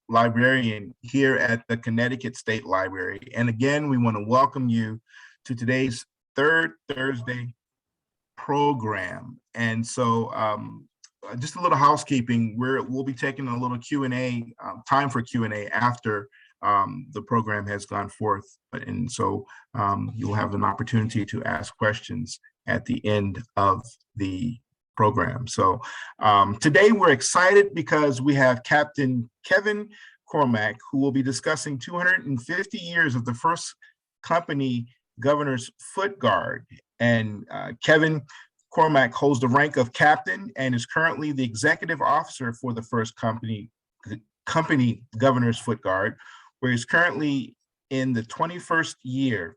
librarian here at the Connecticut State Library. And again, we want to welcome you to today's third Thursday program. And so just a little housekeeping, we'll be taking a little Q&A, time for Q&A after the program has gone forth. And so you'll have an opportunity to ask questions at the end of the program. So today we're excited because we have Captain Kevin Cormack, who will be discussing 250 years of the first company governor's foot guard. And Kevin Cormack holds the rank of captain and is currently the executive officer for the first company governor's foot guard, where he's currently in the 21st year.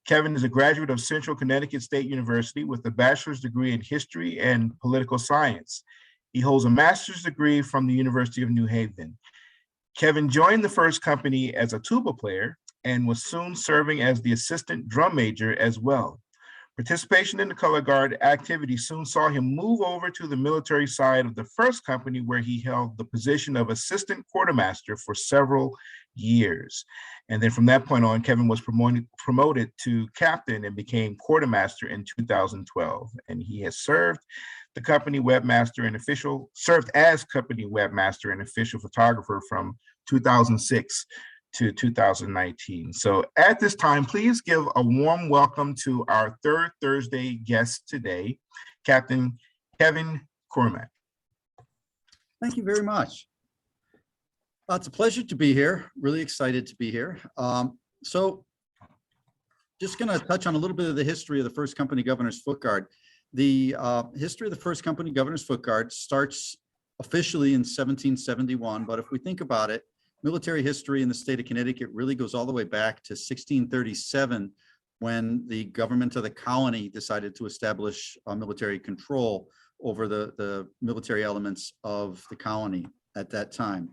Kevin is a graduate of Central Connecticut State University with a bachelor's degree in history and political science. He holds a master's degree from the University of New Haven. Kevin joined the first company as a tuba player and was soon serving as the assistant drum major as well. Participation in the color guard activity soon saw him move over to the military side of the first company, where he held the position of assistant quartermaster for several years. And then from that point on, Kevin was promoted to captain and became quartermaster in 2012. And he has served as company webmaster and official photographer from 2006 to 2019. So at this time, please give a warm welcome to our third Thursday guest today, Captain Kevin Cormack. Thank you very much. It's a pleasure to be here. Really excited to be here. So just going to touch on a little bit of the history of the first company governor's foot guard. The history of the first company governor's foot guard starts officially in 1771, but if we think about it, military history in the state of Connecticut really goes all the way back to 1637, when the government of the colony decided to establish military control over the military elements of the colony at that time.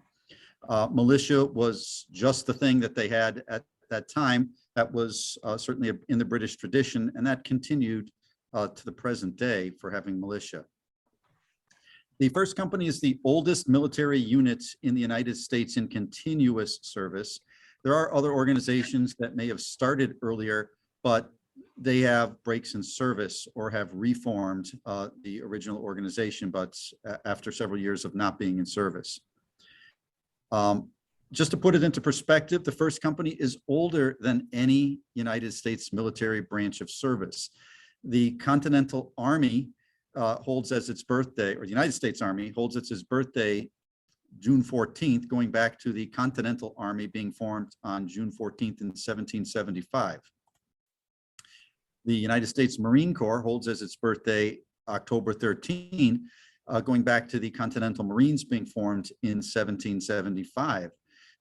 Militia was just the thing that they had at that time. That was certainly in the British tradition, and that continued to the present day for having militia. The first company is the oldest military unit in the United States in continuous service. There are other organizations that may have started earlier, but they have breaks in service or have reformed the original organization, but after several years of not being in service. Just to put it into perspective, the first company is older than any United States military branch of service. The Continental Army holds as its birthday, or the United States Army holds its birthday June 14th, going back to the Continental Army being formed on June 14th in 1775. The United States Marine Corps holds as its birthday October 13, going back to the Continental Marines being formed in 1775.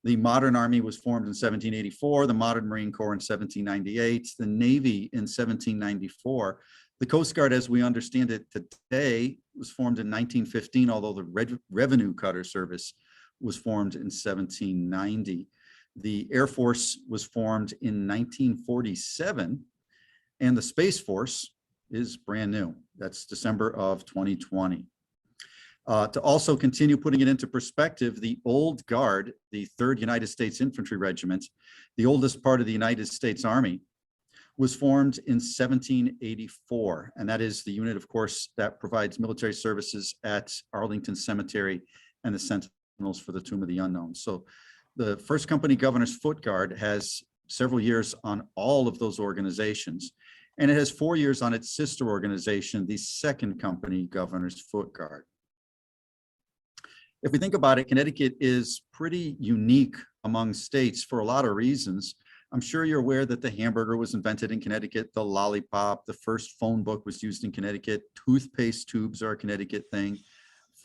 The modern Army was formed in 1784, the modern Marine Corps in 1798, the Navy in 1794. The Coast Guard, as we understand it today, was formed in 1915, although the Revenue Cutter Service was formed in 1790. The Air Force was formed in 1947, and the Space Force is brand new. That's December of 2020. To also continue putting it into perspective, the Old Guard, the 3rd United States Infantry Regiment, the oldest part of the United States Army, was formed in 1784. And that is the unit, of course, that provides military services at Arlington Cemetery and the Sentinels for the Tomb of the Unknown. So the first company governor's foot guard has several years on all of those organizations. And it has 4 years on its sister organization, the second company governor's foot guard. If we think about it, Connecticut is pretty unique among states for a lot of reasons. I'm sure you're aware that the hamburger was invented in Connecticut, the lollipop, the first phone book was used in Connecticut, toothpaste tubes are a Connecticut thing,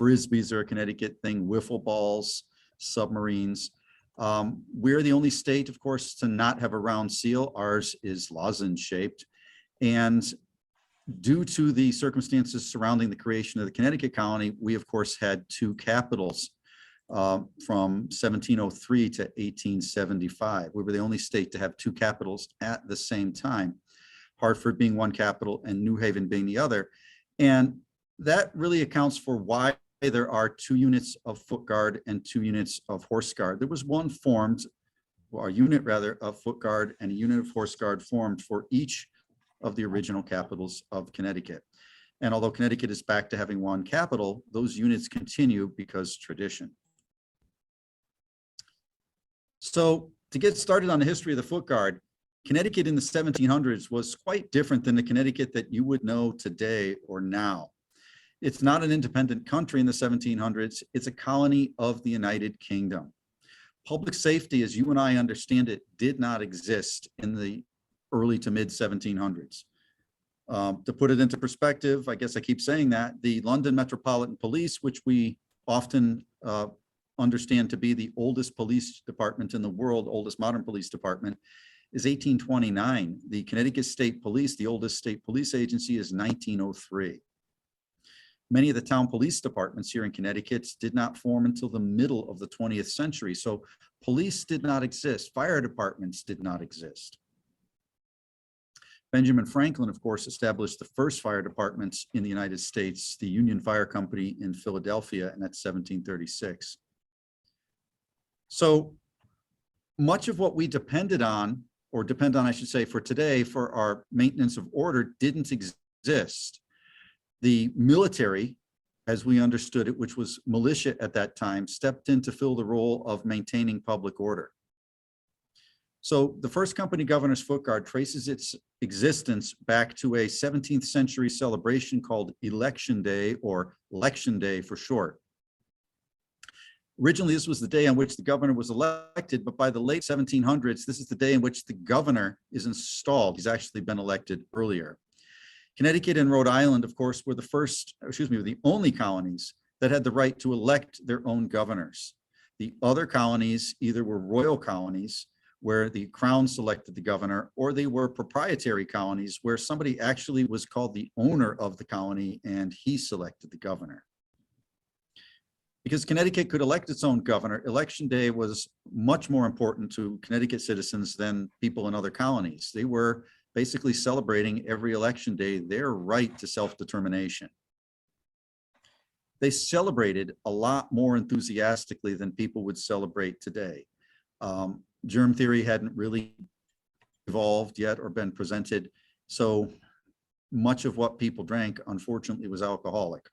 frisbees are a Connecticut thing, wiffle balls, submarines. We're the only state, of course, to not have a round seal. Ours is lozenge shaped. And due to the circumstances surrounding the creation of the Connecticut colony, we, of course, had 2 capitals. From 1703 to 1875. We were the only state to have 2 capitals at the same time, Hartford being one capital and New Haven being the other. And that really accounts for why there are 2 units of foot guard and 2 units of horse guard. There was one formed, or a unit rather, of foot guard and a unit of horse guard formed for each of the original capitals of Connecticut. And although Connecticut is back to having one capital, those units continue because tradition. So to get started on the history of the foot guard, Connecticut in the 1700s was quite different than the Connecticut that you would know today or now. It's not an independent country in the 1700s. It's a colony of the United Kingdom. Public safety, as you and I understand it, did not exist in the early to mid 1700s. To put it into perspective, I guess I keep saying that, the London Metropolitan Police, which we often understand to be the oldest police department in the world, oldest modern police department, is 1829. The Connecticut State Police, the oldest state police agency, is 1903. Many of the town police departments here in Connecticut did not form until the middle of the 20th century. So police did not exist. Fire departments did not exist. Benjamin Franklin, of course, established the first fire departments in the United States, the Union Fire Company in Philadelphia, and that's 1736. So much of what we depended on, or depend on, I should say, for today, for our maintenance of order, didn't exist. The military, as we understood it, which was militia at that time, stepped in to fill the role of maintaining public order. So the first company governor's foot guard traces its existence back to a 17th century celebration called Election Day, or Election Day for short. Originally, this was the day on which the governor was elected, but by the late 1700s, this is the day in which the governor is installed. He's actually been elected earlier. Connecticut and Rhode Island, of course, were the only colonies that had the right to elect their own governors. The other colonies either were royal colonies, where the crown selected the governor, or they were proprietary colonies where somebody actually was called the owner of the colony and he selected the governor. Because Connecticut could elect its own governor, Election Day was much more important to Connecticut citizens than people in other colonies. They were basically celebrating every election day their right to self-determination. They celebrated a lot more enthusiastically than people would celebrate today. Germ theory hadn't really evolved yet or been presented, so much of what people drank, unfortunately, was alcoholic.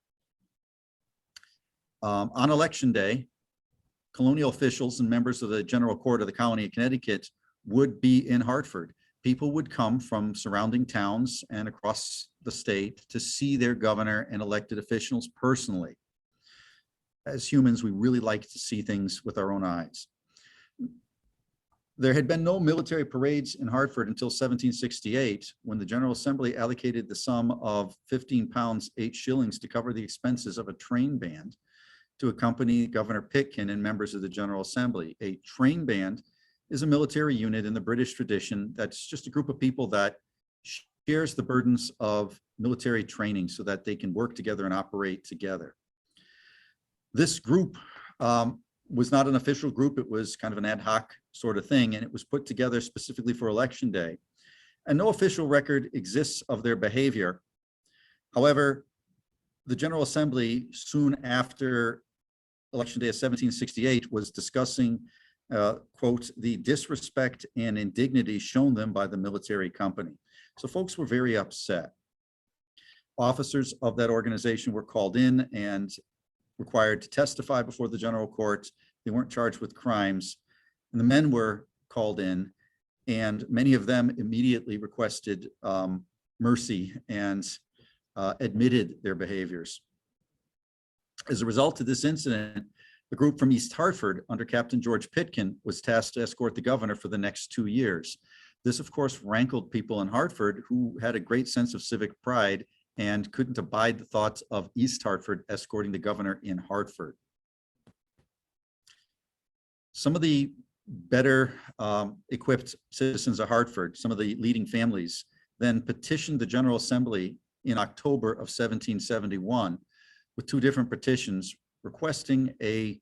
On Election Day, colonial officials and members of the General Court of the Colony of Connecticut would be in Hartford. People would come from surrounding towns and across the state to see their governor and elected officials personally. As humans, we really like to see things with our own eyes. There had been no military parades in Hartford until 1768, when the General Assembly allocated the sum of 15 pounds, 8 shillings to cover the expenses of a train band to accompany Governor Pitkin and members of the General Assembly. A train band is a military unit in the British tradition that's just a group of people that shares the burdens of military training so that they can work together and operate together. This group was not an official group. It was kind of an ad hoc sort of thing, and it was put together specifically for Election Day. And no official record exists of their behavior. However, the General Assembly, soon after Election Day of 1768, was discussing, quote, the disrespect and indignity shown them by the military company. So folks were very upset. Officers of that organization were called in and required to testify before the general court. They weren't charged with crimes. And the men were called in, and many of them immediately requested mercy and admitted their behaviors. As a result of this incident, the group from East Hartford under Captain George Pitkin was tasked to escort the governor for the next 2 years. This, of course, rankled people in Hartford who had a great sense of civic pride and couldn't abide the thoughts of East Hartford escorting the governor in Hartford. Some of the better equipped citizens of Hartford, some of the leading families, then petitioned the General Assembly in October of 1771 with 2 different petitions requesting a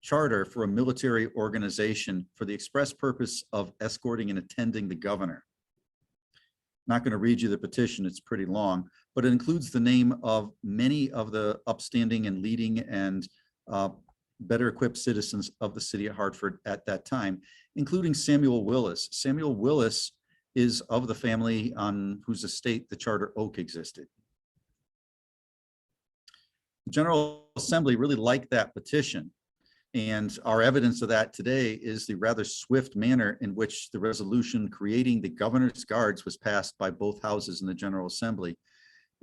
charter for a military organization for the express purpose of escorting and attending the governor. Not going to read you the petition, it's pretty long, but it includes the name of many of the upstanding and leading and better equipped citizens of the city of Hartford at that time, including Samuel Willis. Samuel Willis is of the family on whose estate the Charter Oak existed. The General Assembly really liked that petition, and our evidence of that today is the rather swift manner in which the resolution creating the governor's guards was passed by both houses in the General Assembly.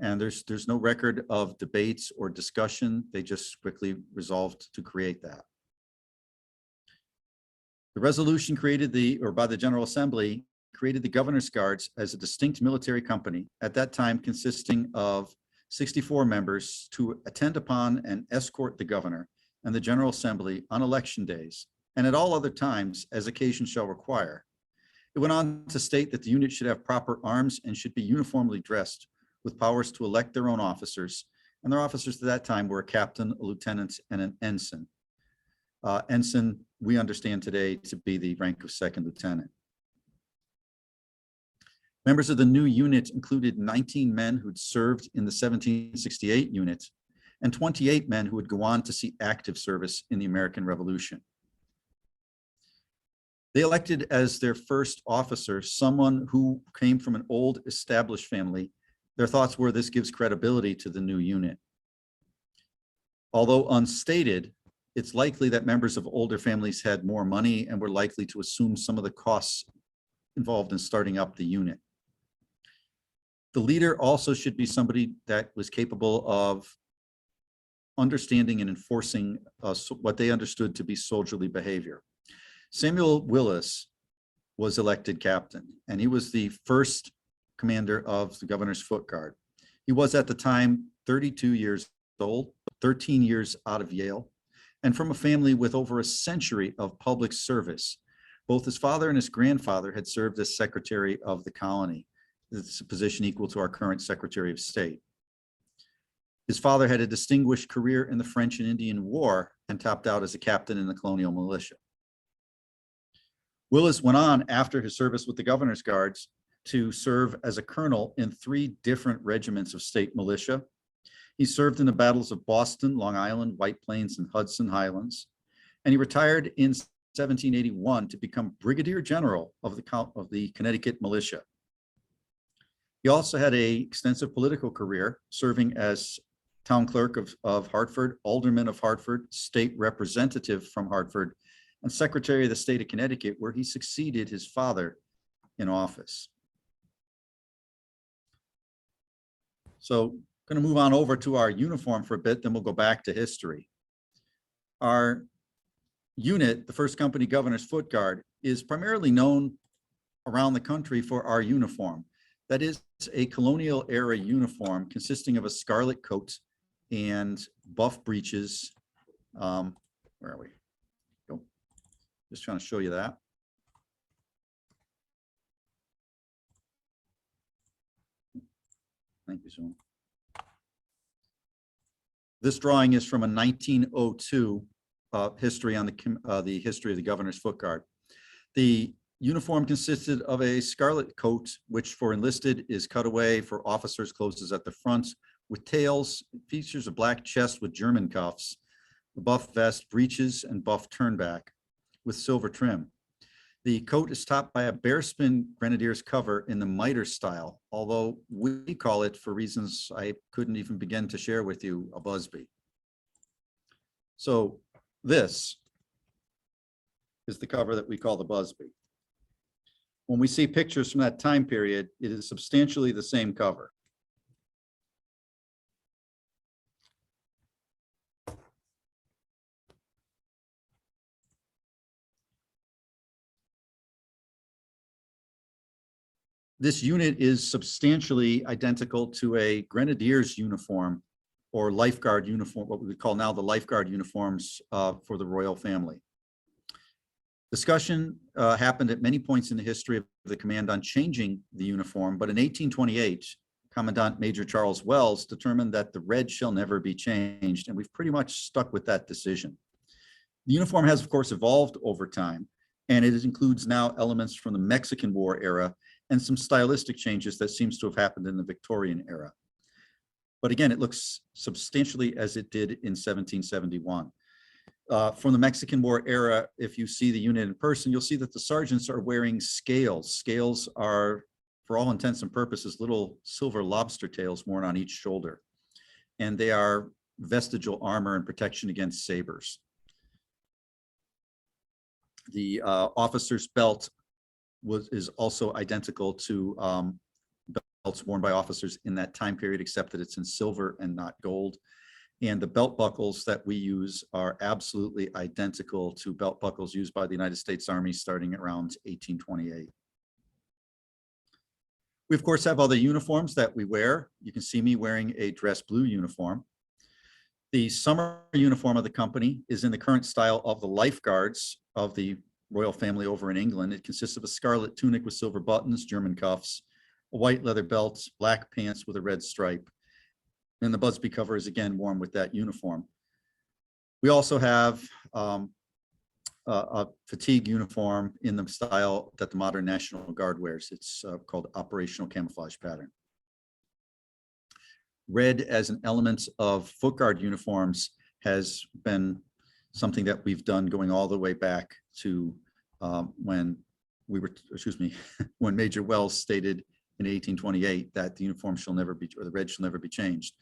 And there's no record of debates or discussion. They just quickly resolved to create that. The resolution created by the General Assembly created the governor's guards as a distinct military company, at that time consisting of 64 members to attend upon and escort the governor and the General Assembly on election days and at all other times as occasion shall require. It went on to state that the unit should have proper arms and should be uniformly dressed with powers to elect their own officers. And their officers at that time were a captain, a lieutenant, and an ensign. Ensign, we understand today to be the rank of second lieutenant. Members of the new unit included 19 men who'd served in the 1768 unit and 28 men who would go on to see active service in the American Revolution. They elected as their first officer someone who came from an old established family. Their thoughts were this gives credibility to the new unit. Although unstated, it's likely that members of older families had more money and were likely to assume some of the costs involved in starting up the unit. The leader also should be somebody that was capable of understanding and enforcing what they understood to be soldierly behavior. Samuel Willis was elected captain, and he was the first commander of the governor's foot guard. He was at the time 32 years old, 13 years out of Yale, and from a family with over a century of public service. Both his father and his grandfather had served as secretary of the colony. It's a position equal to our current Secretary of State. His father had a distinguished career in the French and Indian War and topped out as a captain in the colonial militia. Willis went on after his service with the governor's guards to serve as a colonel in 3 different regiments of state militia. He served in the battles of Boston, Long Island, White Plains, and Hudson Highlands. And he retired in 1781 to become brigadier general of the Connecticut militia. He also had an extensive political career, serving as town clerk of Hartford, alderman of Hartford, state representative from Hartford, and secretary of the state of Connecticut, where he succeeded his father in office. So going to move on over to our uniform for a bit, then we'll go back to history. Our unit, the 1st Company Governor's Foot Guard, is primarily known around the country for our uniform. That is a colonial era uniform consisting of a scarlet coat and buff breeches. Where are we? Go. Just trying to show you that. Thank you, Zoom. This drawing is from a 1902 history on the history of the governor's foot guard. The uniform consisted of a scarlet coat, which for enlisted is cutaway, for officers closes at the front with tails, features a black chest with German cuffs, a buff vest, breeches, and buff turnback with silver trim. The coat is topped by a bearspin Grenadier's cover in the miter style, although we call it, for reasons I couldn't even begin to share with you, a busby. So this is the cover that we call the busby. When we see pictures from that time period, it is substantially the same cover. This unit is substantially identical to a Grenadier's uniform or lifeguard uniform, what we would call now the lifeguard uniforms for the royal family. Discussion happened at many points in the history of the command on changing the uniform, but in 1828, Commandant Major Charles Wells determined that the red shall never be changed, and we've pretty much stuck with that decision. The uniform has, of course, evolved over time, and it includes now elements from the Mexican War era and some stylistic changes that seems to have happened in the Victorian era. But again, it looks substantially as it did in 1771. From the Mexican War era, if you see the unit in person, you'll see that the sergeants are wearing scales. Scales are, for all intents and purposes, little silver lobster tails worn on each shoulder. And they are vestigial armor and protection against sabers. The officer's belt is also identical to belts worn by officers in that time period, except that it's in silver and not gold. And the belt buckles that we use are absolutely identical to belt buckles used by the United States Army starting around 1828. We, of course, have other uniforms that we wear. You can see me wearing a dress blue uniform. The summer uniform of the company is in the current style of the lifeguards of the royal family over in England. It consists of a scarlet tunic with silver buttons, German cuffs, a white leather belt, black pants with a red stripe. And the Busby cover is again worn with that uniform. We also have a fatigue uniform in the style that the modern National Guard wears. It's called operational camouflage pattern. Red as an element of foot guard uniforms has been something that we've done going all the way back to when Major Wells stated in 1828 that the uniform shall never be, or the red shall never be changed.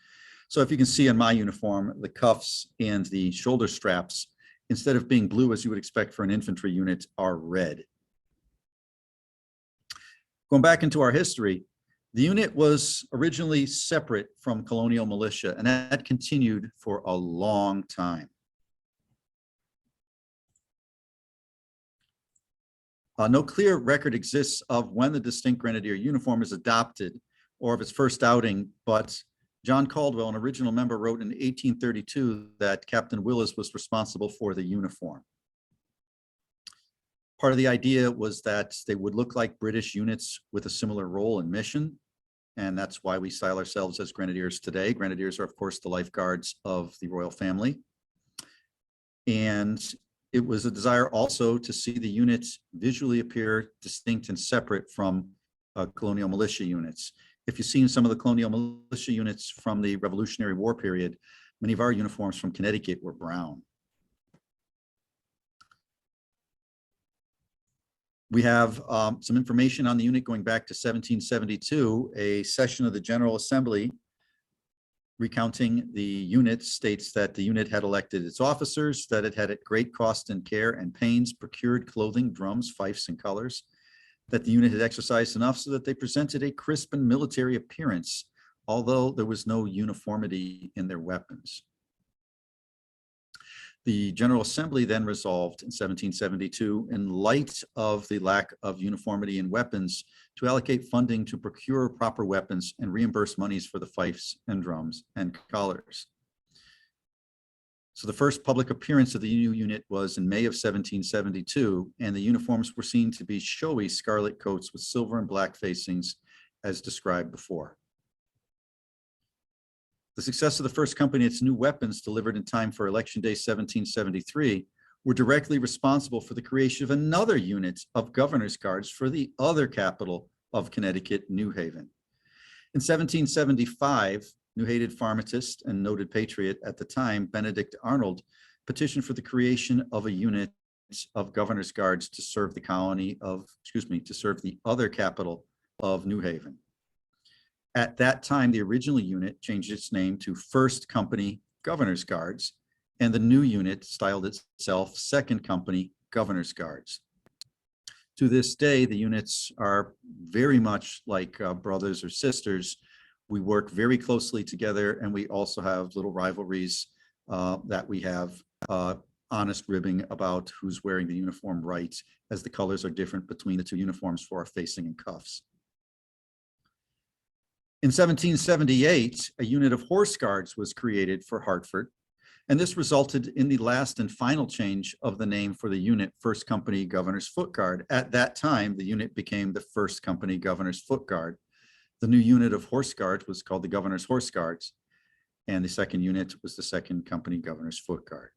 So if you can see on my uniform, the cuffs and the shoulder straps, instead of being blue as you would expect for an infantry unit, are red. Going back into our history, the unit was originally separate from colonial militia, and that continued for a long time. No clear record exists of when the distinct Grenadier uniform is adopted or of its first outing, but John Caldwell, an original member, wrote in 1832 that Captain Willis was responsible for the uniform. Part of the idea was that they would look like British units with a similar role and mission, and that's why we style ourselves as Grenadiers today. Grenadiers are, of course, the lifeguards of the royal family. And it was a desire also to see the units visually appear distinct and separate from colonial militia units. If you've seen some of the colonial militia units from the Revolutionary War period, many of our uniforms from Connecticut were brown. We have some information on the unit going back to 1772. A session of the General Assembly recounting the unit states that the unit had elected its officers, that it had at great cost and care and pains procured clothing, drums, fifes, and colors, that the unit had exercised enough so that they presented a crisp and military appearance, although there was no uniformity in their weapons. The General Assembly then resolved in 1772, in light of the lack of uniformity in weapons, to allocate funding to procure proper weapons and reimburse monies for the fifes and drums and collars. So the first public appearance of the new unit was in May of 1772, and the uniforms were seen to be showy scarlet coats with silver and black facings, as described before. The success of the first company, its new weapons delivered in time for Election Day 1773, were directly responsible for the creation of another unit of governor's guards for the other capital of Connecticut, New Haven. In 1775, New Haven pharmacist and noted patriot at the time, Benedict Arnold, petitioned for the creation of a unit of governor's guards to serve the to serve the other capital of New Haven. At that time, the original unit changed its name to First Company Governor's Guards, and the new unit styled itself Second Company Governor's Guards. To this day, the units are very much like brothers or sisters. We work very closely together, and we also have little rivalries that we have honest ribbing about who's wearing the uniform right, as the colors are different between the two uniforms for our facing and cuffs. In 1778, a unit of horse guards was created for Hartford, and this resulted in the last and final change of the name for the unit, First Company Governor's Foot Guard. At that time, the unit became the First Company Governor's Foot Guard. The new unit of horse guards was called the Governor's Horse Guards, and the second unit was the Second Company Governor's Foot Guard.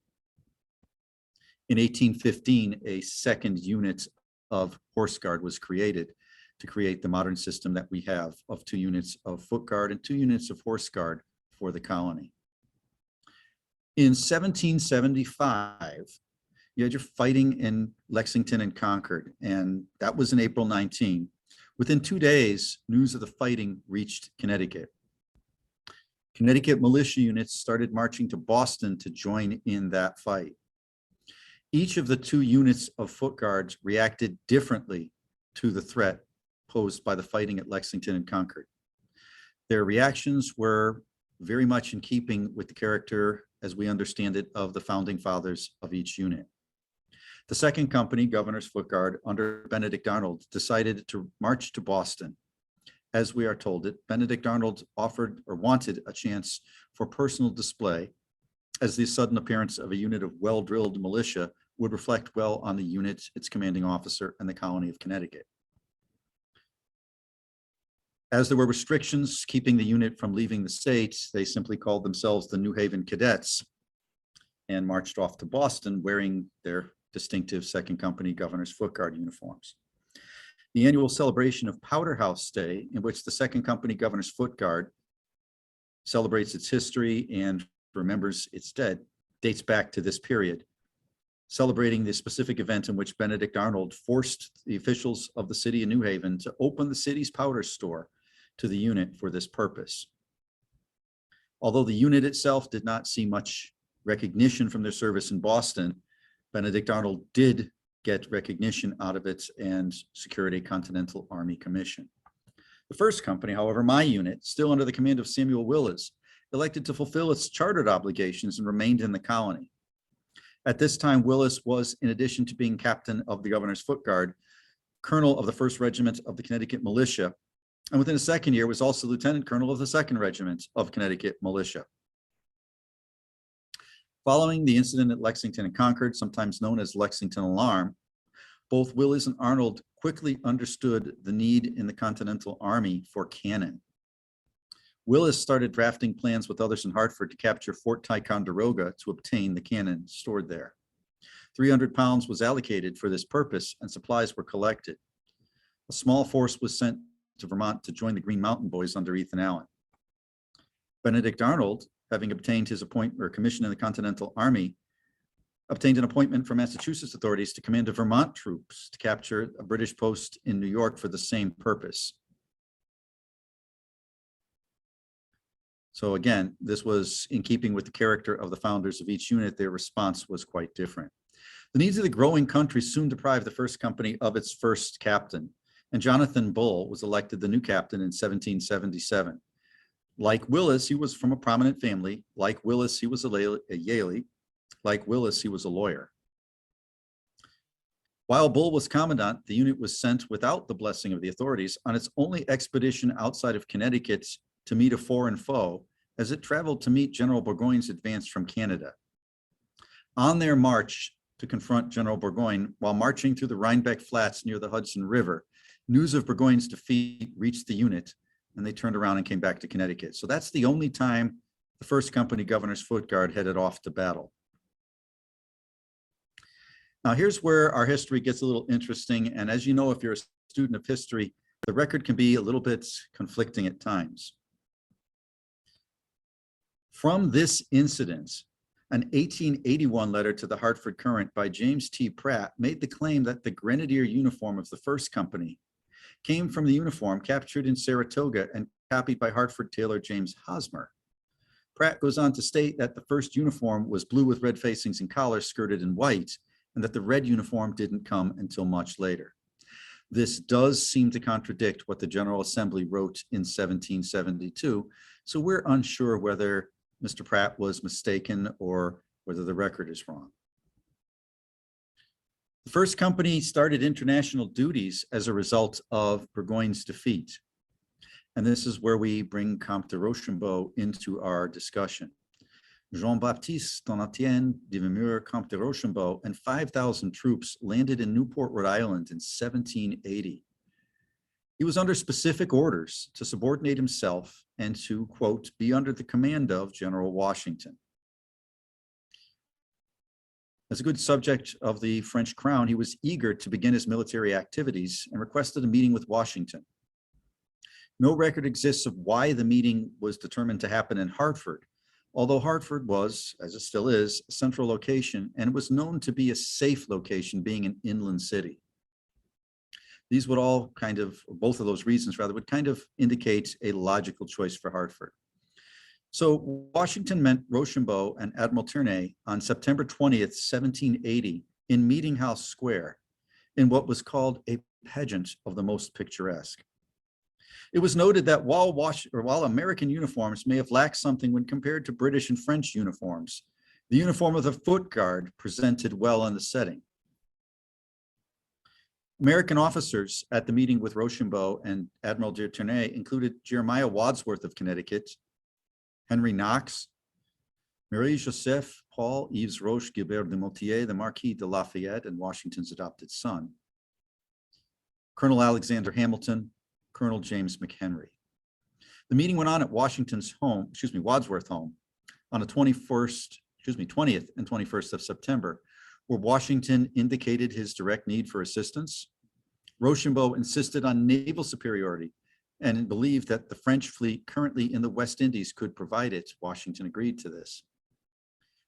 In 1815, a second unit of horse guard was created. to create the modern system that we have of 2 units of foot guard and 2 units of horse guard for the colony. In 1775, you had your fighting in Lexington and Concord, and that was in April 19. Within 2 days, news of the fighting reached Connecticut. Connecticut militia units started marching to Boston to join in that fight. Each of the 2 units of foot guards reacted differently to the threat posed by the fighting at Lexington and Concord. Their reactions were very much in keeping with the character, as we understand it, of the founding fathers of each unit. The second company, Governor's Foot Guard, under Benedict Arnold, decided to march to Boston. As we are told it, Benedict Arnold offered or wanted a chance for personal display, as the sudden appearance of a unit of well-drilled militia would reflect well on the unit, its commanding officer, and the colony of Connecticut. As there were restrictions keeping the unit from leaving the state, they simply called themselves the New Haven Cadets and marched off to Boston wearing their distinctive Second Company Governor's Foot Guard uniforms. The annual celebration of Powder House Day, in which the Second Company Governor's Foot Guard celebrates its history and remembers its dead, dates back to this period, celebrating the specific event in which Benedict Arnold forced the officials of the city of New Haven to open the city's powder store to the unit for this purpose. Although the unit itself did not see much recognition from their service in Boston, Benedict Arnold did get recognition out of it and secured a Continental Army commission. The first company, however, my unit, still under the command of Samuel Willis, elected to fulfill its chartered obligations and remained in the colony. At this time, Willis was, in addition to being captain of the Governor's Foot Guard, colonel of the 1st Regiment of the Connecticut Militia, and within a second year was also lieutenant colonel of the 2nd Regiment of Connecticut Militia. Following the incident at Lexington and Concord, sometimes known as Lexington Alarm, both Willis and Arnold quickly understood the need in the Continental Army for cannon. Willis started drafting plans with others in Hartford to capture Fort Ticonderoga to obtain the cannon stored there. 300 pounds was allocated for this purpose and supplies were collected. A small force was sent to Vermont to join the Green Mountain Boys under Ethan Allen. Benedict Arnold, having obtained his appointment or commission in the Continental Army, obtained an appointment from Massachusetts authorities to command the Vermont troops to capture a British post in New York for the same purpose. So again, this was in keeping with the character of the founders of each unit. Their response was quite different. The needs of the growing country soon deprived the first company of its first captain, and Jonathan Bull was elected the new captain in 1777. Like Willis, he was from a prominent family. Like Willis, he was a Yaley. Like Willis, he was a lawyer. While Bull was commandant, the unit was sent without the blessing of the authorities on its only expedition outside of Connecticut to meet a foreign foe, as it traveled to meet General Burgoyne's advance from Canada. On their march to confront General Burgoyne, while marching through the Rhinebeck Flats near the Hudson River, news of Burgoyne's defeat reached the unit, and they turned around and came back to Connecticut. So that's the only time the first company Governor's Foot Guard headed off to battle. Now here's where our history gets a little interesting. And as you know, if you're a student of history, the record can be a little bit conflicting at times. From this incident, an 1881 letter to the Hartford Courant by James T. Pratt made the claim that the Grenadier uniform of the first company came from the uniform captured in Saratoga and copied by Hartford tailor James Hosmer. Pratt goes on to state that the first uniform was blue with red facings and collars skirted in white, and that the red uniform didn't come until much later. This does seem to contradict what the General Assembly wrote in 1772, so we're unsure whether Mr. Pratt was mistaken or whether the record is wrong. The first company started international duties as a result of Burgoyne's defeat. And this is where we bring Comte de Rochambeau into our discussion. Jean-Baptiste Donatien de Nemours, Comte de Rochambeau, and 5,000 troops landed in Newport, Rhode Island in 1780. He was under specific orders to subordinate himself and to, quote, be under the command of General Washington. As a good subject of the French crown, he was eager to begin his military activities and requested a meeting with Washington. No record exists of why the meeting was determined to happen in Hartford, although Hartford was, as it still is, a central location and was known to be a safe location, being an inland city. These would all kind of, both of those reasons rather, would kind of indicate a logical choice for Hartford. So Washington met Rochambeau and Admiral Ternay on September 20th, 1780 in Meeting House Square in what was called a pageant of the most picturesque. It was noted that while American uniforms may have lacked something when compared to British and French uniforms, the uniform of the foot guard presented well in the setting. American officers at the meeting with Rochambeau and Admiral de Ternay included Jeremiah Wadsworth of Connecticut, Henry Knox, Marie-Joseph Paul Yves Roche Gilbert de Motier, the Marquis de Lafayette and Washington's adopted son, Colonel Alexander Hamilton, Colonel James McHenry. The meeting went on at Washington's home, Wadsworth home, on the 20th and 21st of September, where Washington indicated his direct need for assistance. Rochambeau insisted on naval superiority and believed that the French fleet currently in the West Indies could provide it. Washington agreed to this.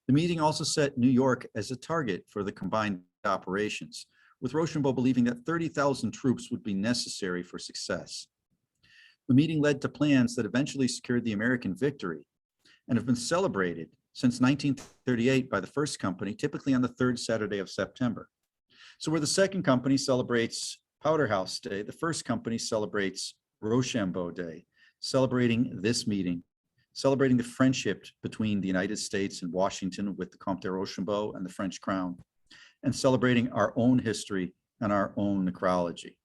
The meeting also set New York as a target for the combined operations, with Rochambeau believing that 30,000 troops would be necessary for success. The meeting led to plans that eventually secured the American victory and have been celebrated since 1938 by the First Company, typically on the third Saturday of September. So where the Second Company celebrates Powder House Day, the First Company celebrates Rochambeau Day, celebrating this meeting, celebrating the friendship between the United States and Washington with the Comte de Rochambeau and the French crown, and celebrating our own history and our own necrology.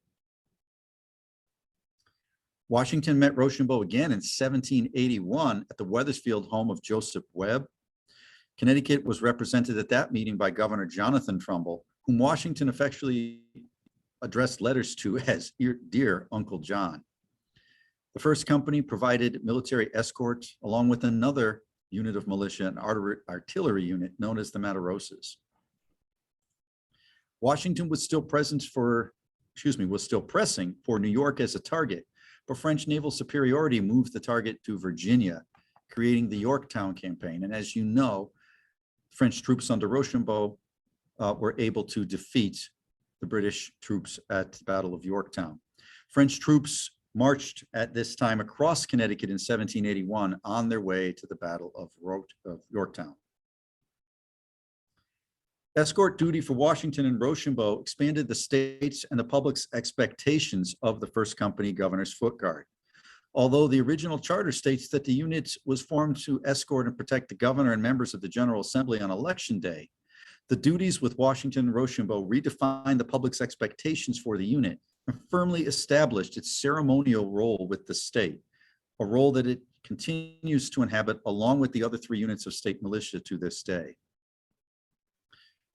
Washington met Rochambeau again in 1781 at the Wethersfield home of Joseph Webb. Connecticut was represented at that meeting by Governor Jonathan Trumbull, whom Washington affectionately addressed letters to as Dear Uncle John. The First Company provided military escort along with another unit of militia and artillery unit known as the Matarosas. Washington was still pressing for New York as a target, but French naval superiority moved the target to Virginia, creating the Yorktown campaign. And as you know, French troops under Rochambeau were able to defeat the British troops at the Battle of Yorktown. French troops marched at this time across Connecticut in 1781 on their way to the Battle of Yorktown. Escort duty for Washington and Rochambeau expanded the state's and the public's expectations of the First Company Governor's Foot Guard. Although the original charter states that the unit was formed to escort and protect the governor and members of the General Assembly on Election Day, the duties with Washington and Rochambeau redefined the public's expectations for the unit and firmly established its ceremonial role with the state, a role that it continues to inhabit along with the other three units of state militia to this day.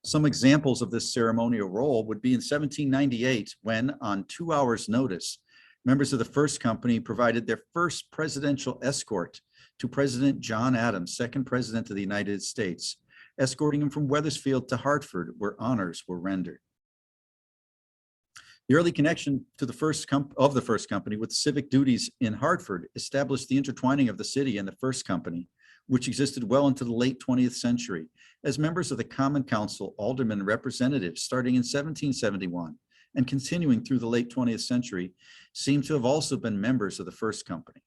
Some examples of this ceremonial role would be in 1798, when, on 2 hours' notice, members of the First Company provided their first presidential escort to President John Adams, second president of the United States, escorting him from Wethersfield to Hartford, where honors were rendered. The early connection to the First Company with civic duties in Hartford established the intertwining of the city and the First Company, which existed well into the late 20th century, as members of the Common Council, aldermen, and representatives starting in 1771 and continuing through the late 20th century seem to have also been members of the First Company.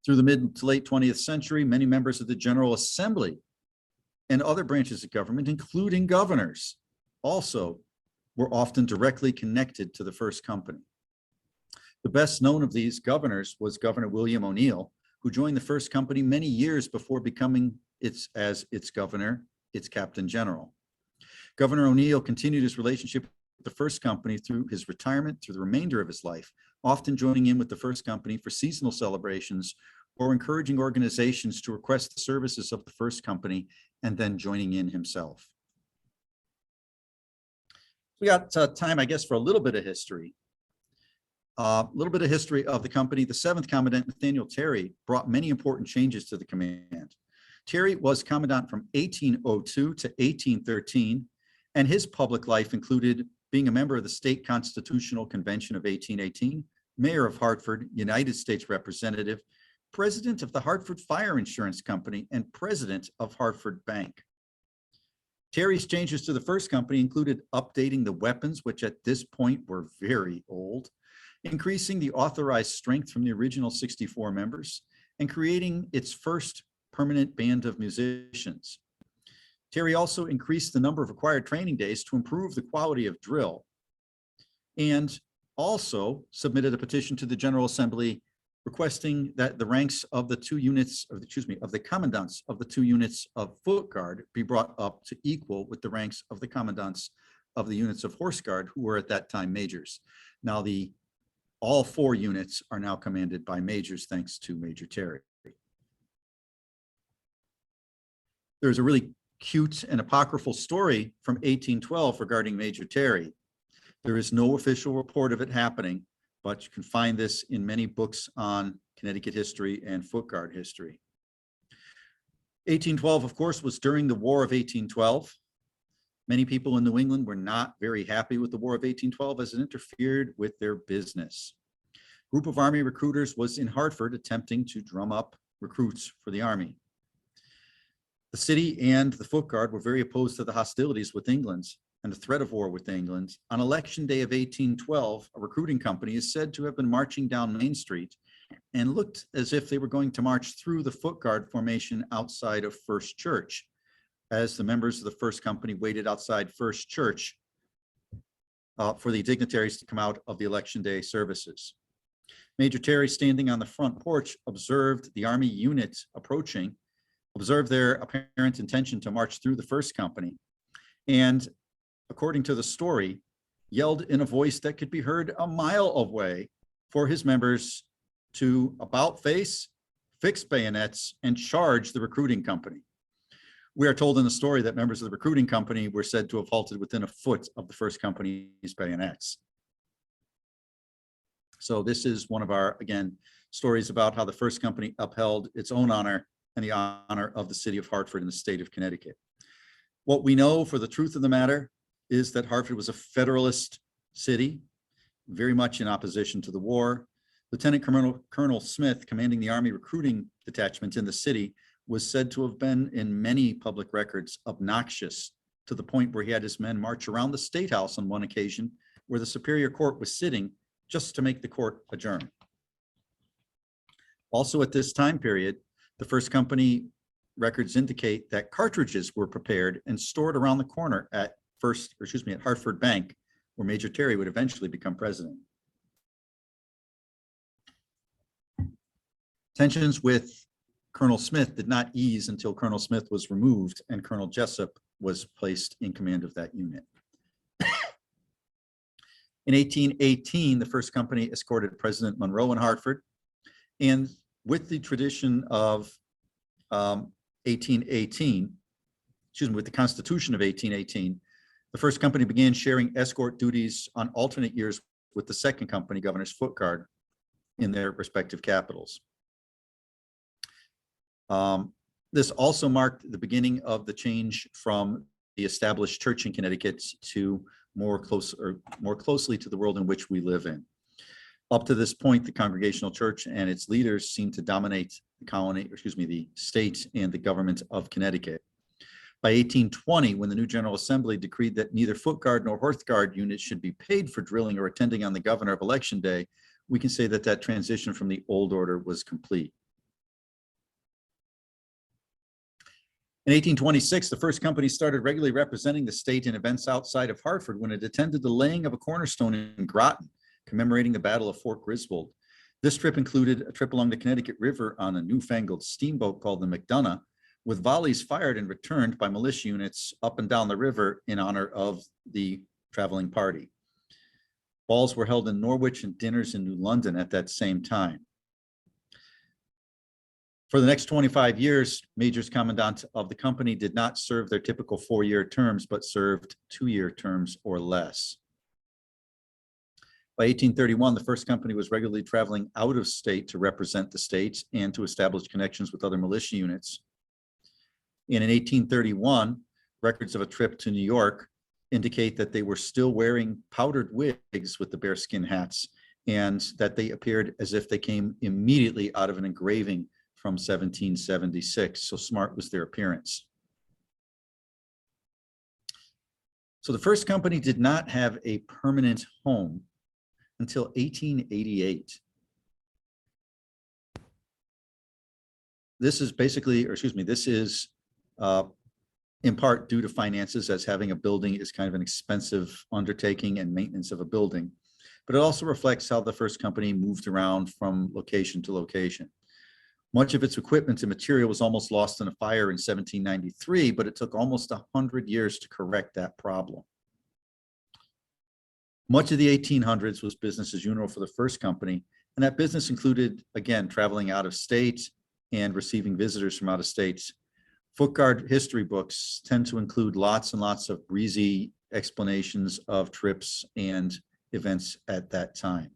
Through the mid to late 20th century, many members of the General Assembly and other branches of government, including governors, also were often directly connected to the First Company. The best known of these governors was Governor William O'Neill, who joined the First Company many years before becoming its governor, its captain general. Governor O'Neill continued his relationship with the First Company through his retirement through the remainder of his life, often joining in with the First Company for seasonal celebrations or encouraging organizations to request the services of the First Company and then joining in himself. We got time, I guess, for a little bit of history. A little bit of history of the company. The 7th Commandant, Nathaniel Terry, brought many important changes to the command. Terry was commandant from 1802 to 1813, and his public life included being a member of the State Constitutional Convention of 1818, mayor of Hartford, United States representative, president of the Hartford Fire Insurance Company, and president of Hartford Bank. Terry's changes to the first company included updating the weapons, which at this point were very old, increasing the authorized strength from the original 64 members, and creating its first permanent band of musicians. Terry also increased the number of required training days to improve the quality of drill, and also submitted a petition to the General Assembly requesting that the ranks of the two units, of the commandants of the two units of foot guard be brought up to equal with the ranks of the commandants of the units of horse guard, who were at that time majors. Now, all four units are now commanded by majors, thanks to Major Terry. There's a really cute and apocryphal story from 1812 regarding Major Terry. There is no official report of it happening, but you can find this in many books on Connecticut history and foot guard history. 1812, of course, was during the War of 1812. Many people in New England were not very happy with the War of 1812 as it interfered with their business. A group of Army recruiters was in Hartford attempting to drum up recruits for the Army. The city and the foot guard were very opposed to the hostilities with England and the threat of war with England. On election day of 1812, a recruiting company is said to have been marching down Main Street and looked as if they were going to march through the foot guard formation outside of First Church, as the members of the first company waited outside First Church for the dignitaries to come out of the election day services. Major Terry, standing on the front porch, observed the Army unit approaching, observed their apparent intention to march through the first company, and according to the story, yelled in a voice that could be heard a mile away for his members to about face, fix bayonets, and charge the recruiting company. We are told in the story that members of the recruiting company were said to have halted within a foot of the first company's bayonets. So this is one of our, again, stories about how the first company upheld its own honor and the honor of the city of Hartford and the state of Connecticut. What we know for the truth of the matter is that Hartford was a Federalist city, very much in opposition to the war. Lieutenant Colonel Smith, commanding the Army recruiting detachment in the city, was said to have been, in many public records, obnoxious to the point where he had his men march around the State House on one occasion where the Superior Court was sitting just to make the court adjourn. Also at this time period, the first company records indicate that cartridges were prepared and stored around the corner at Hartford Bank, where Major Terry would eventually become president. Tensions with Colonel Smith did not ease until Colonel Smith was removed and Colonel Jessup was placed in command of that unit. In 1818, the first company escorted President Monroe in Hartford, and with the tradition of 1818, with the Constitution of 1818, the first company began sharing escort duties on alternate years with the second company, Governor's Foot Guard, in their respective capitals. This also marked the beginning of the change from the established church in Connecticut to more closely to the world in which we live in. Up to this point, the Congregational Church and its leaders seemed to dominate the state and the government of Connecticut. By 1820, when the new General Assembly decreed that neither foot guard nor horse guard units should be paid for drilling or attending on the governor of election day, we can say that that transition from the old order was complete. In 1826, the first company started regularly representing the state in events outside of Hartford when it attended the laying of a cornerstone in Groton, commemorating the Battle of Fort Griswold. This trip included a trip along the Connecticut River on a newfangled steamboat called the McDonough, with volleys fired and returned by militia units up and down the river in honor of the traveling party. Balls were held in Norwich and dinners in New London at that same time. For the next 25 years, Majors Commandant of the company did not serve their typical 4-year terms, but served 2-year terms or less. By 1831, the first company was regularly traveling out of state to represent the state and to establish connections with other militia units. And in 1831, records of a trip to New York indicate that they were still wearing powdered wigs with the bearskin hats, and that they appeared as if they came immediately out of an engraving from 1776. So smart was their appearance. So the first company did not have a permanent home until 1888. This is basically, or excuse me, this is in part due to finances, as having a building is kind of an expensive undertaking and maintenance of a building. But it also reflects how the first company moved around from location to location. Much of its equipment and material was almost lost in a fire in 1793, but it took almost 100 years to correct that problem. Much of the 1800s was business as usual for the first company, and that business included, again, traveling out of state and receiving visitors from out of state. Footguard history books tend to include lots and lots of breezy explanations of trips and events at that time.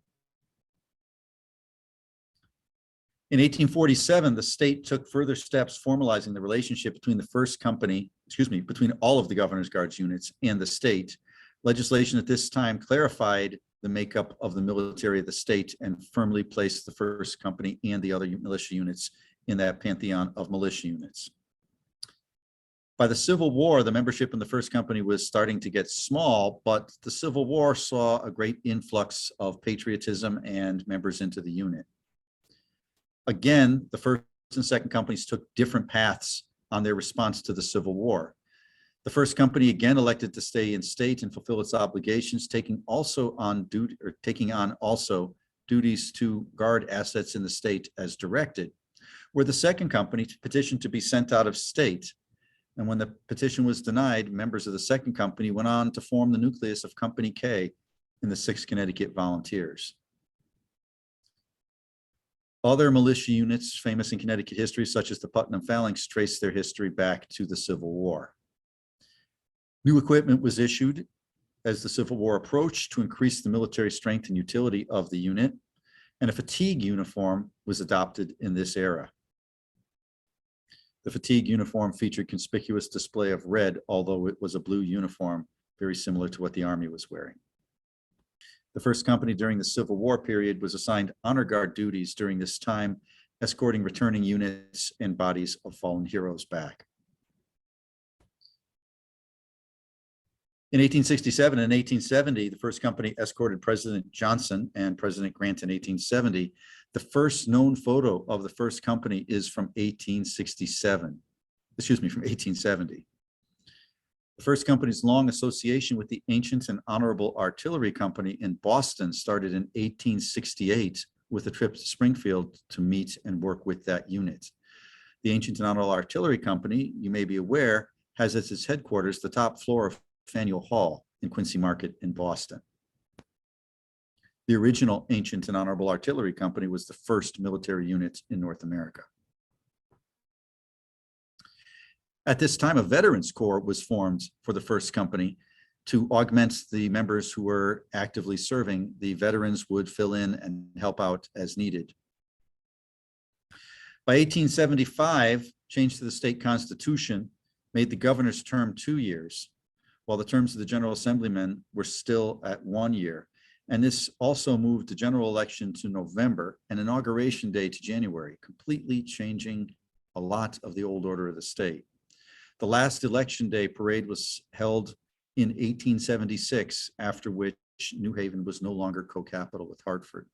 In 1847, the state took further steps formalizing the relationship between the first company, between all of the Governor's Guards units and the state. Legislation at this time clarified the makeup of the military of the state and firmly placed the first company and the other militia units in that pantheon of militia units. By the Civil War, the membership in the first company was starting to get small, but the Civil War saw a great influx of patriotism and members into the unit. Again, the first and second companies took different paths on their response to the Civil War. The first company again elected to stay in state and fulfill its obligations, taking on duties to guard assets in the state as directed, where the second company petitioned to be sent out of state. And when the petition was denied, members of the second company went on to form the nucleus of Company K in the 6th Connecticut Volunteers. Other militia units famous in Connecticut history, such as the Putnam Phalanx, trace their history back to the Civil War. New equipment was issued as the Civil War approached to increase the military strength and utility of the unit, and a fatigue uniform was adopted in this era. The fatigue uniform featured conspicuous display of red, although it was a blue uniform, very similar to what the Army was wearing. The first company during the Civil War period was assigned honor guard duties during this time, escorting returning units and bodies of fallen heroes back. In 1867 and 1870, the first company escorted President Johnson and President Grant in 1870. The first known photo of the first company is from 1870. The first company's long association with the Ancient and Honorable Artillery Company in Boston started in 1868 with a trip to Springfield to meet and work with that unit. The Ancient and Honorable Artillery Company, you may be aware, has as its headquarters the top floor of Faneuil Hall in Quincy Market in Boston. The original Ancient and Honorable Artillery Company was the first military unit in North America. At this time, a Veterans Corps was formed for the first company to augment the members who were actively serving. The veterans would fill in and help out as needed. By 1875, change to the state constitution made the governor's term 2 years, while the terms of the General Assemblymen were still at 1 year. And this also moved the general election to November and inauguration day to January, completely changing a lot of the old order of the state. The last election day parade was held in 1876, after which New Haven was no longer co-capital with Hartford.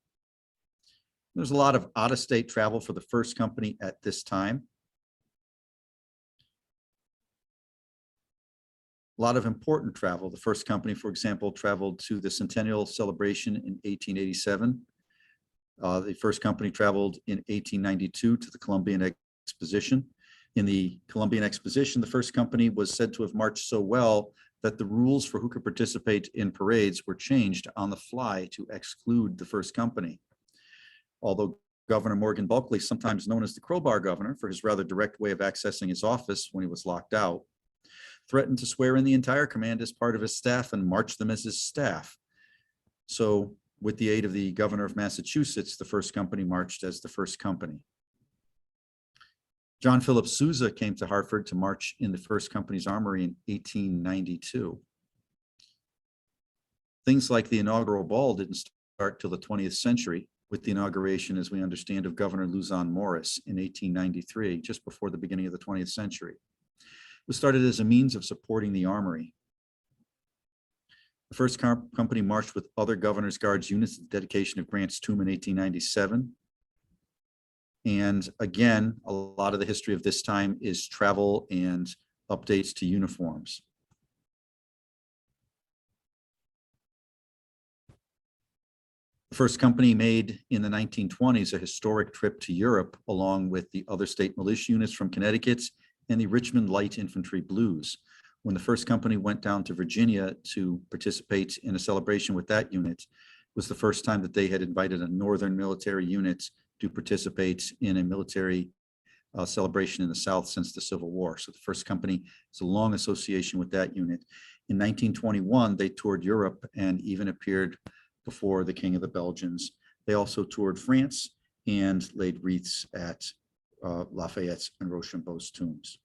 There's a lot of out-of-state travel for the first company at this time. A lot of important travel. The first company, for example, traveled to the Centennial Celebration in 1887. The first company traveled in 1892 to the Columbian Exposition. In the Columbian Exposition, the first company was said to have marched so well that the rules for who could participate in parades were changed on the fly to exclude the first company. Although Governor Morgan Bulkley, sometimes known as the Crowbar Governor for his rather direct way of accessing his office when he was locked out, threatened to swear in the entire command as part of his staff and march them as his staff. So with the aid of the governor of Massachusetts, the first company marched as the first company. John Philip Sousa came to Hartford to march in the first company's armory in 1892. Things like the inaugural ball didn't start till the 20th century, with the inauguration, as we understand, of Governor Luzon Morris in 1893, just before the beginning of the 20th century. It was started as a means of supporting the armory. The first company marched with other Governor's Guards units at the dedication of Grant's tomb in 1897. And again, a lot of the history of this time is travel and updates to uniforms. The first company made in the 1920s a historic trip to Europe, along with the other state militia units from Connecticut and the Richmond Light Infantry Blues. When the first company went down to Virginia to participate in a celebration with that unit, it was the first time that they had invited a Northern military unit to participate in a military celebration in the South since the Civil War. So the first company has a long association with that unit. In 1921, they toured Europe and even appeared before the King of the Belgians. They also toured France and laid wreaths at Lafayette's and Rochambeau's tombs.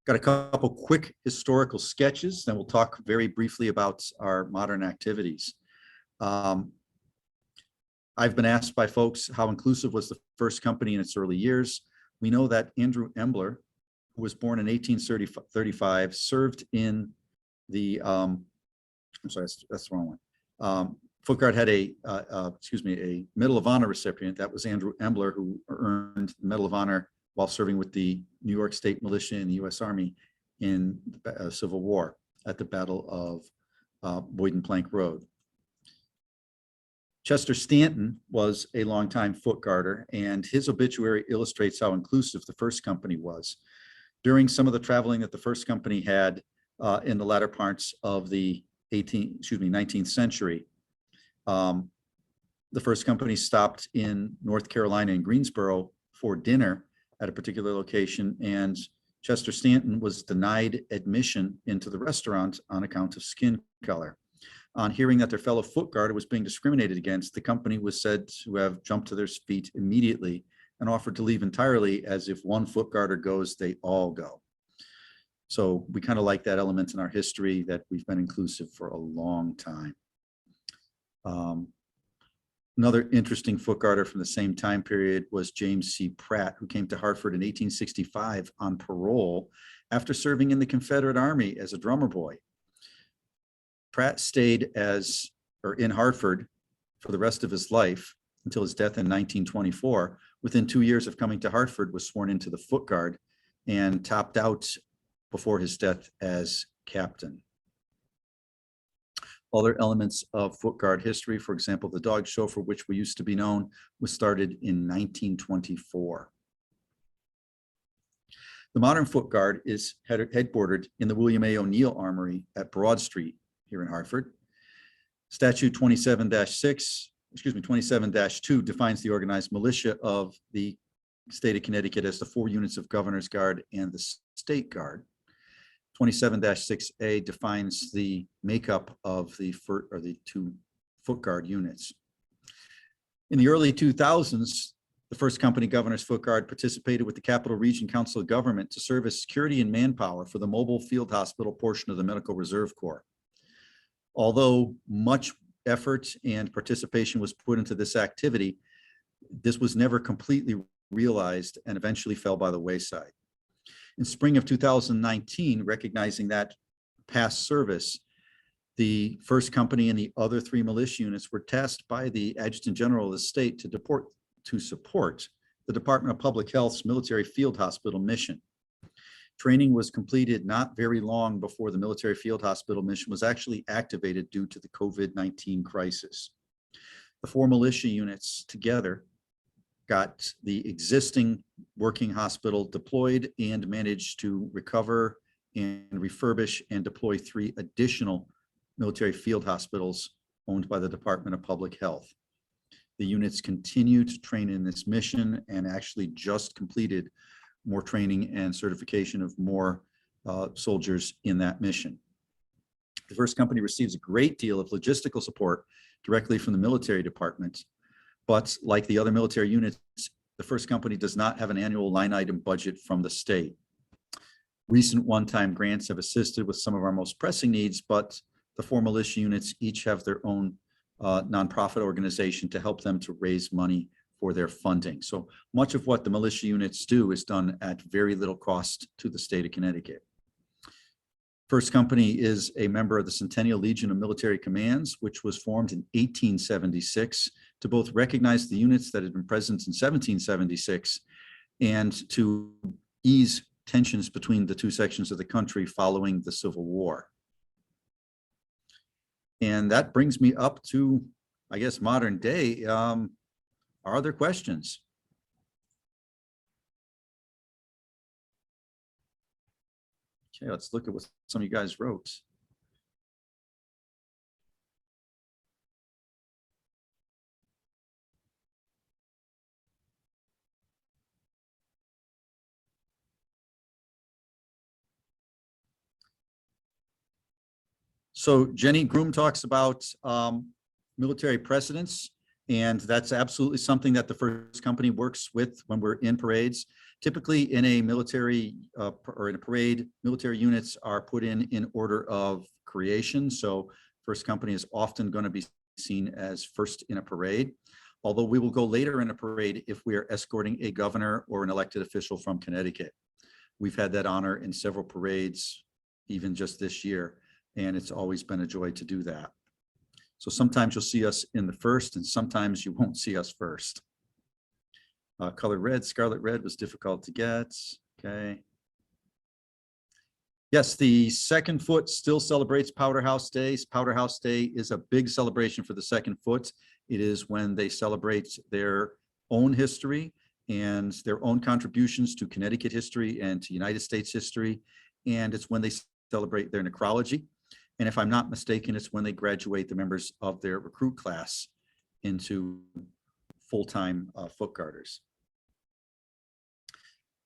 Got a couple quick historical sketches, then we'll talk very briefly about our modern activities. I've been asked by folks how inclusive was the first company in its early years. We know that Andrew Embler, who was born in 1835, served in the, I'm sorry, that's the wrong one. Foot Guard had a Medal of Honor recipient. That was Andrew Embler, who earned the Medal of Honor while serving with the New York State Militia and the U.S. Army in the Civil War at the Battle of Boyd and Plank Road. Chester Stanton was a longtime foot guarder, and his obituary illustrates how inclusive the first company was. During some of the traveling that the first company had in the latter parts of the 19th century, the first company stopped in North Carolina in Greensboro for dinner at a particular location, and Chester Stanton was denied admission into the restaurant on account of skin color. On hearing that their fellow foot guarder was being discriminated against, the company was said to have jumped to their feet immediately and offered to leave entirely, as if one foot guarder goes, they all go. So we kind of like that element in our history, that we've been inclusive for a long time. Another interesting foot guarder from the same time period was James C. Pratt, who came to Hartford in 1865 on parole after serving in the Confederate Army as a drummer boy. Pratt stayed in Hartford for the rest of his life until his death in 1924. Within 2 years of coming to Hartford, was sworn into the Foot Guard and topped out before his death as captain. Other elements of Foot Guard history, for example, the dog show, for which we used to be known, was started in 1924. The modern Foot Guard is headquartered in the William A. O'Neill Armory at Broad Street here in Hartford. Statute 27-2 defines the organized militia of the state of Connecticut as the 4 units of Governor's Guard and the State Guard. 27-6A defines the makeup of the 2 Foot Guard units. In the early 2000s, the first company Governor's Foot Guard participated with the Capital Region Council of Government to serve as security and manpower for the mobile field hospital portion of the Medical Reserve Corps. Although much effort and participation was put into this activity, this was never completely realized and eventually fell by the wayside. In spring of 2019, recognizing that past service, the first company and the other 3 militia units were tasked by the Adjutant General of the state to support the Department of Public Health's military field hospital mission. Training was completed not very long before the military field hospital mission was actually activated due to the COVID-19 crisis. The 4 militia units together got the existing working hospital deployed and managed to recover and refurbish and deploy 3 additional military field hospitals owned by the Department of Public Health. The units continue to train in this mission and actually just completed more training and certification of more soldiers in that mission. The first company receives a great deal of logistical support directly from the military department, but like the other military units, The first company does not have an annual line item budget from the state. Recent one-time grants have assisted with some of our most pressing needs, but the 4 militia units each have their own nonprofit organization to help them to raise money for their funding. So much of what the militia units do is done at very little cost to the state of Connecticut. First Company is a member of the Centennial Legion of Military Commands, which was formed in 1876 to both recognize the units that had been present in 1776 and to ease tensions between the two sections of the country following the Civil War. And that brings me up to, I guess, modern day. Are there questions? Okay, let's look at what some of you guys wrote. So Jenny Groom talks about military precedents, and that's absolutely something that the First Company works with when we're in parades. Typically in a military or in a parade, military units are put in order of creation. So First Company is often going to be seen as first in a parade, although we will go later in a parade if we are escorting a governor or an elected official from Connecticut. We've had that honor in several parades, even just this year, and it's always been a joy to do that. So sometimes you'll see us in the first, and sometimes you won't see us first. Color red, scarlet red was difficult to get. Okay. Yes, the Second Foot still celebrates Powder House Day. Powder House Day is a big celebration for the Second Foot. It is when they celebrate their own history and their own contributions to Connecticut history and to United States history. And it's when they celebrate their necrology. And if I'm not mistaken, it's when they graduate the members of their recruit class into full-time foot guarders.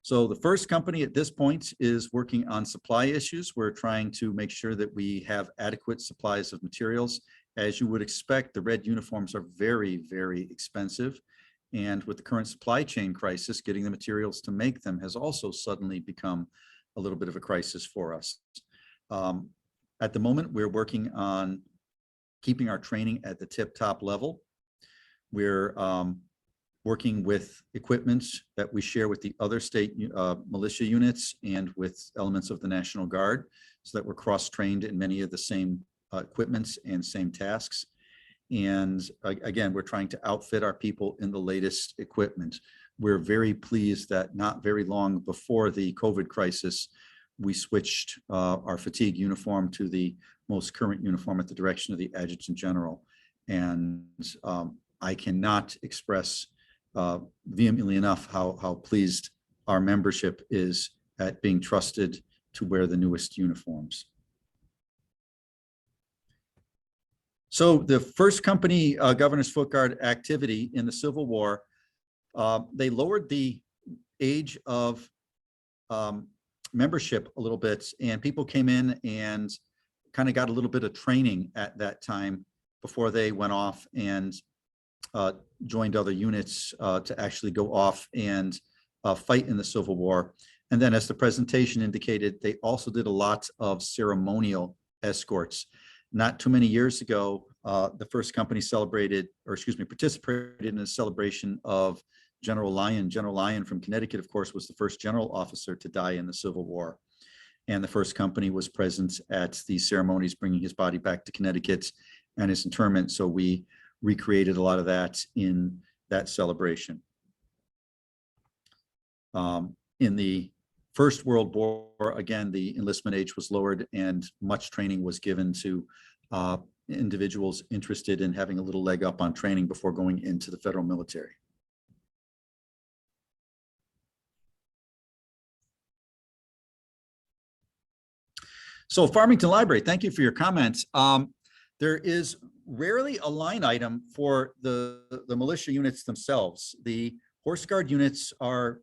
So the First Company at this point is working on supply issues. We're trying to make sure that we have adequate supplies of materials. As you would expect, the red uniforms are very, very expensive. And with the current supply chain crisis, getting the materials to make them has also suddenly become a little bit of a crisis for us. At the moment, we're working on keeping our training at the tip-top level. We're working with equipment that we share with the other state militia units and with elements of the National Guard, so that we're cross-trained in many of the same equipments and same tasks. And again, we're trying to outfit our people in the latest equipment. We're very pleased that not very long before the COVID crisis, we switched our fatigue uniform to the most current uniform at the direction of the Adjutant General. And I cannot express vehemently enough how pleased our membership is at being trusted to wear the newest uniforms. So the First Company Governor's Foot Guard activity in the Civil War, they lowered the age of membership a little bit, and people came in and kind of got a little bit of training at that time before they went off and joined other units to actually go off and fight in the Civil War. And then, as the presentation indicated, they also did a lot of ceremonial escorts. Not too many years ago, the First Company participated in a celebration of General Lyon. General Lyon from Connecticut, of course, was the first general officer to die in the Civil War. And the First Company was present at the ceremonies bringing his body back to Connecticut and his interment. So we recreated a lot of that in that celebration. In the First World War, again, the enlistment age was lowered and much training was given to individuals interested in having a little leg up on training before going into the federal military. So Farmington Library, thank you for your comments. There is rarely a line item for the militia units themselves. The Horse Guard units are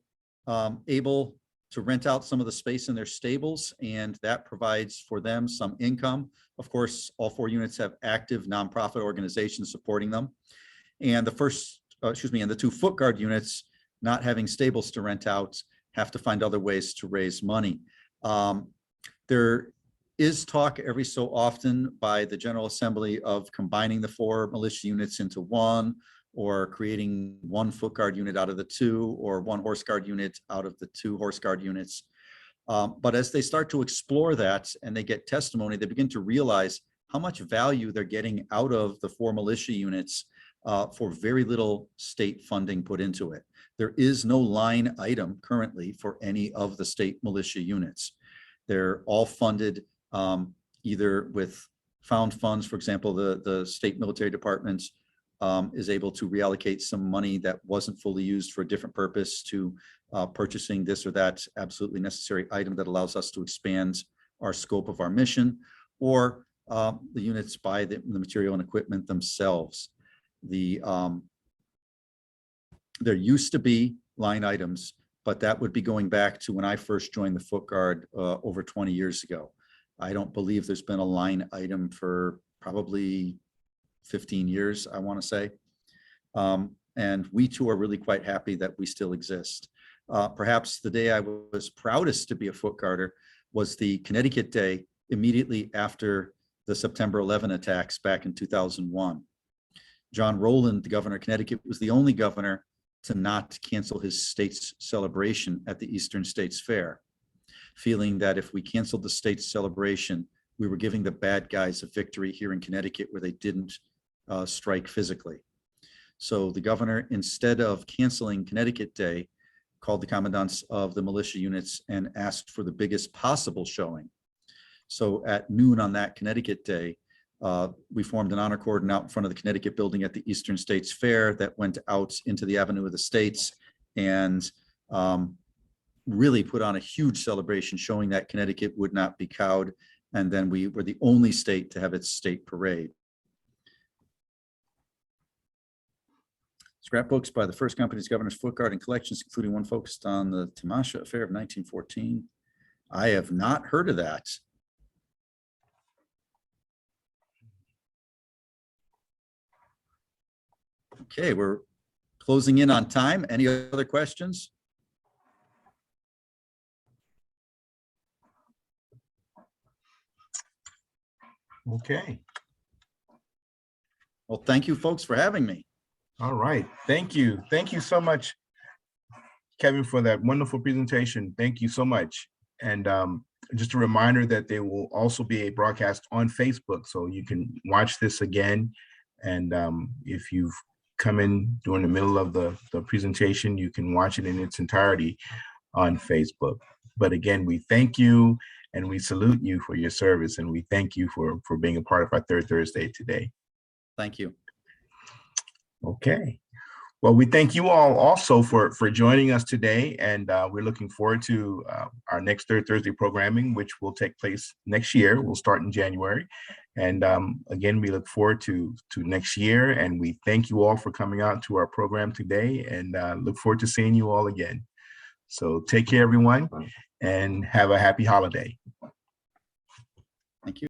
able to rent out some of the space in their stables, and that provides for them some income. Of course, all 4 units have active nonprofit organizations supporting them. And the 2 Foot Guard units not having stables to rent out, have to find other ways to raise money. There is talk every so often by the General Assembly of combining the 4 militia units into one, or creating 1 foot guard unit out of the 2, or 1 horse guard unit out of the 2 horse guard units. But as they start to explore that and they get testimony, they begin to realize how much value they're getting out of the 4 militia units for very little state funding put into it. There is no line item currently for any of the state militia units. They're all funded either with found funds. For example, the state military department is able to reallocate some money that wasn't fully used for a different purpose to purchasing this or that absolutely necessary item that allows us to expand our scope of our mission, or the units buy the material and equipment themselves. There used to be line items, but that would be going back to when I first joined the Foot Guard over 20 years ago. I don't believe there's been a line item for probably 15 years, I want to say. And we too are really quite happy that we still exist. Perhaps the day I was proudest to be a Foot Guarder was the Connecticut Day immediately after the September 11 attacks back in 2001. John Rowland, the governor of Connecticut, was the only governor to not cancel his state's celebration at the Eastern States Fair, feeling that if we canceled the state's celebration, we were giving the bad guys a victory here in Connecticut where they didn't strike physically. So the governor, instead of canceling Connecticut Day, called the commandants of the militia units and asked for the biggest possible showing. So at noon on that Connecticut Day, we formed an honor cordon out in front of the Connecticut building at the Eastern States Fair that went out into the Avenue of the States and really put on a huge celebration showing that Connecticut would not be cowed. And then we were the only state to have its state parade. Scrapbooks by the First Company's Governor's Foot Guard and collections, including one focused on the Tamasha Affair of 1914. I have not heard of that. Okay, we're closing in on time. Any other questions? Okay. Well, thank you folks for having me. All right. Thank you. Thank you so much, Kevin, for that wonderful presentation. Thank you so much. And just a reminder that there will also be a broadcast on Facebook, so you can watch this again. And if you've come in during the middle of the presentation, you can watch it in its entirety on Facebook. But again, we thank you and we salute you for your service, and we thank you for being a part of our Third Thursday today. Thank you. Okay. Well, we thank you all also for joining us today, and we're looking forward to our next Third Thursday programming, which will take place next year. We'll start in January. And again, we look forward to next year, and we thank you all for coming out to our program today, and look forward to seeing you all again. So take care, everyone, and have a happy holiday. Thank you.